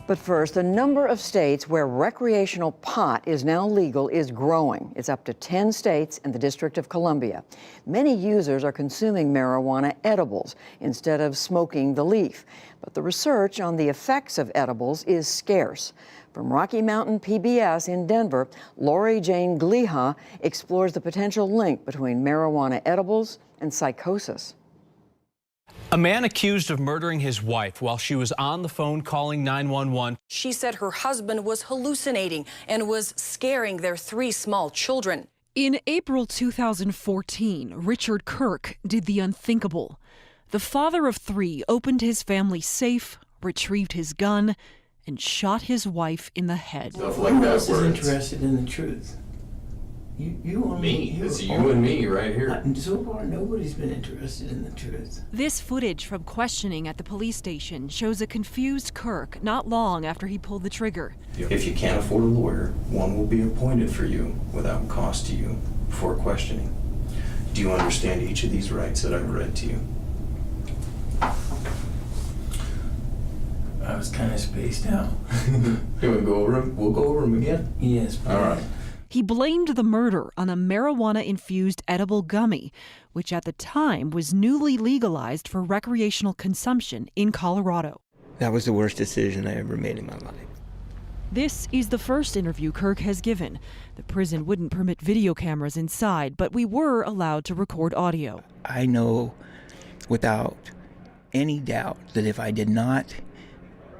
But first, the number of states where recreational pot is now legal is growing. It's up to 10 states and the District of Columbia. Many users are consuming marijuana edibles instead of smoking the leaf. But the research on the effects of edibles is scarce. From Rocky Mountain PBS in Denver, Lori Jane Gliha explores the potential link between marijuana edibles and psychosis. A man accused of murdering his wife while she was on the phone calling 911. She said her husband was hallucinating and was scaring their 3 small children. In April 2014, Richard Kirk did the unthinkable. The father of 3 opened his family safe, retrieved his gun, and shot his wife in the head. Who else is interested in the truth? You and me. It's you and me right here. So far, nobody's been interested in the truth. This footage from questioning at the police station shows a confused Kirk not long after he pulled the trigger. If you can't afford a lawyer, one will be appointed for you without cost to you before questioning. Do you understand each of these rights that I've read to you? I was kind of spaced out. You want to go over them? We'll go over them again? Yes, please. All right. He blamed the murder on a marijuana-infused edible gummy, which at the time was newly legalized for recreational consumption in Colorado. That was the worst decision I ever made in my life. This is the first interview Kirk has given. The prison wouldn't permit video cameras inside, but we were allowed to record audio. I know without any doubt that if I did not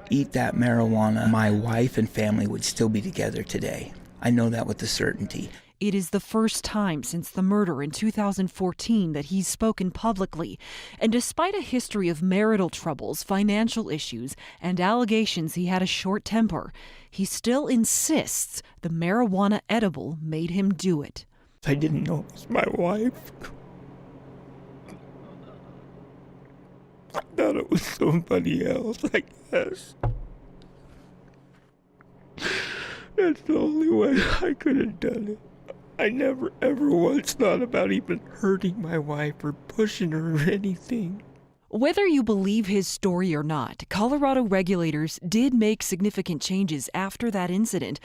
eat that marijuana, my wife and family would still be together today. I know that with a certainty. It is the first time since the murder in 2014 that he's spoken publicly. And despite a history of marital troubles, financial issues, and allegations he had a short temper, he still insists the marijuana edible made him do it. I didn't know it was my wife. I thought it was somebody else, I guess. That's the only way I could have done it. I never ever once thought about even hurting my wife or pushing her or anything. Whether you believe his story or not, Colorado regulators did make significant changes after that incident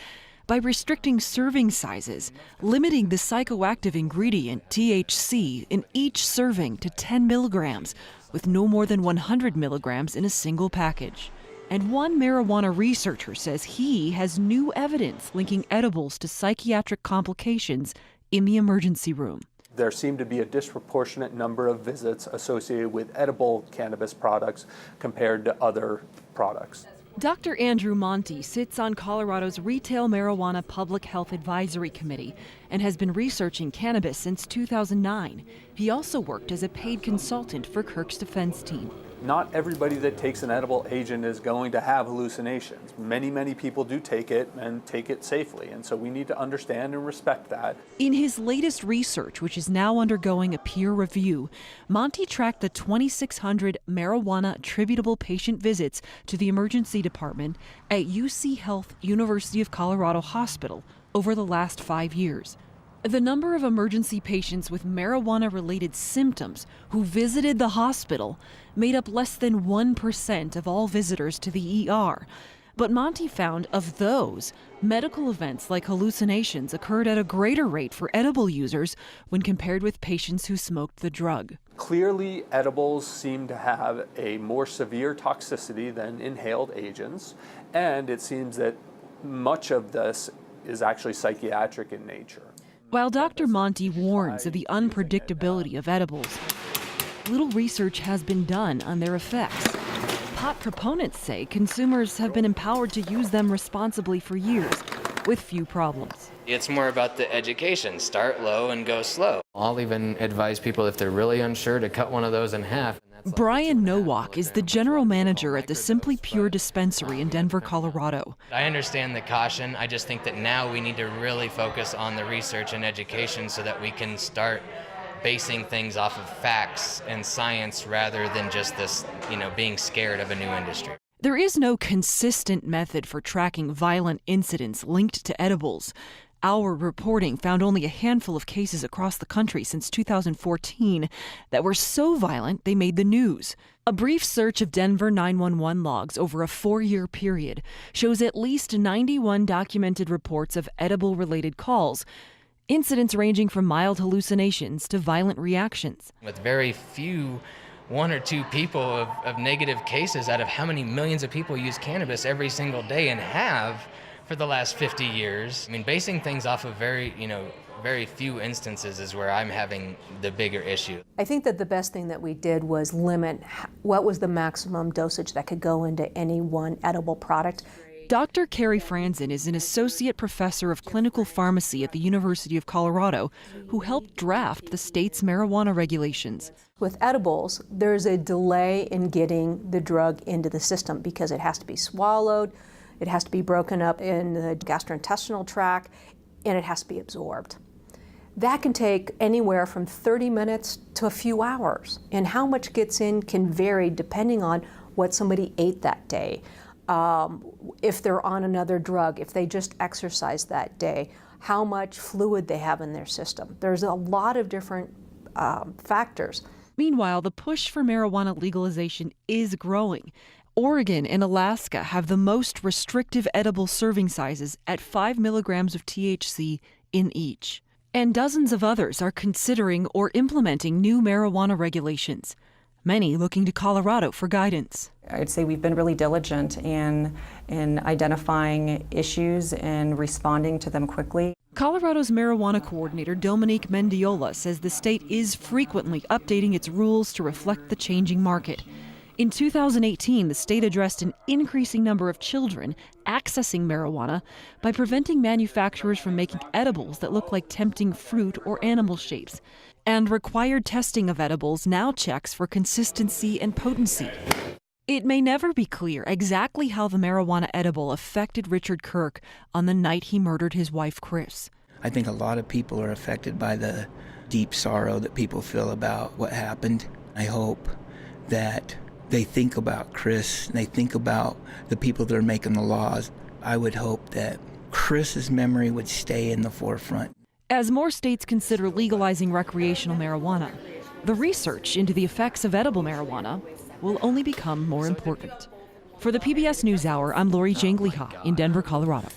by restricting serving sizes, limiting the psychoactive ingredient THC in each serving to 10 milligrams, with no more than 100 milligrams in a single package. And one marijuana researcher says he has new evidence linking edibles to psychiatric complications in the emergency room. There seemed to be a disproportionate number of visits associated with edible cannabis products compared to other products. Dr. Andrew Monti sits on Colorado's Retail Marijuana Public Health Advisory Committee and has been researching cannabis since 2009. He also worked as a paid consultant for Kirk's defense team. Not everybody that takes an edible agent is going to have hallucinations. Many people do take it and take it safely, and so we need to understand and respect that. In his latest research, which is now undergoing a peer review, Monti tracked the 2,600 marijuana attributable patient visits to the emergency department at UC Health University of Colorado Hospital over the last 5 years. The number of emergency patients with marijuana-related symptoms who visited the hospital made up less than 1% of all visitors to the ER. But Monti found of those, medical events like hallucinations occurred at a greater rate for edible users when compared with patients who smoked the drug. Clearly, edibles seem to have a more severe toxicity than inhaled agents, and it seems that much of this is actually psychiatric in nature. While Dr. Monti warns of the unpredictability of edibles, little research has been done on their effects. Pot proponents say consumers have been empowered to use them responsibly for years, with few problems. It's more about the education. Start low and go slow. I'll even advise people if they're really unsure to cut one of those in half. Brian Nowak is the general manager at the Simply Pure dispensary in Denver, Colorado. I understand the caution. I just think that now we need to really focus on the research and education so that we can start basing things off of facts and science rather than just this, being scared of a new industry. There is no consistent method for tracking violent incidents linked to edibles. Our reporting found only a handful of cases across the country since 2014 that were so violent they made the news. A brief search of Denver 911 logs over a 4-year period shows at least 91 documented reports of edible-related calls, incidents ranging from mild hallucinations to violent reactions. With very few, 1 or 2 people of negative cases out of how many millions of people use cannabis every single day and have for the last 50 years. I mean, basing things off of very few instances is where I'm having the bigger issue. I think that the best thing that we did was limit what was the maximum dosage that could go into any one edible product. Dr. Carrie Franzen is an associate professor of clinical pharmacy at the University of Colorado who helped draft the state's marijuana regulations. With edibles, there's a delay in getting the drug into the system because it has to be swallowed, it has to be broken up in the gastrointestinal tract, and it has to be absorbed. That can take anywhere from 30 minutes to a few hours, and how much gets in can vary depending on what somebody ate that day, if they're on another drug, if they just exercised that day, how much fluid they have in their system. There's a lot of different factors. Meanwhile, the push for marijuana legalization is growing. Oregon and Alaska have the most restrictive edible serving sizes at 5 milligrams of THC in each. And dozens of others are considering or implementing new marijuana regulations, many looking to Colorado for guidance. I'd say we've been really diligent in identifying issues and responding to them quickly. Colorado's marijuana coordinator, Dominique Mendiola, says the state is frequently updating its rules to reflect the changing market. In 2018, the state addressed an increasing number of children accessing marijuana by preventing manufacturers from making edibles that look like tempting fruit or animal shapes. And required testing of edibles now checks for consistency and potency. It may never be clear exactly how the marijuana edible affected Richard Kirk on the night he murdered his wife, Chris. I think a lot of people are affected by the deep sorrow that people feel about what happened. I hope that they think about Chris, and they think about the people that are making the laws. I would hope that Chris's memory would stay in the forefront. As more states consider legalizing recreational marijuana, the research into the effects of edible marijuana will only become more important. For the PBS NewsHour, I'm Lori Jane Gliha in Denver, Colorado.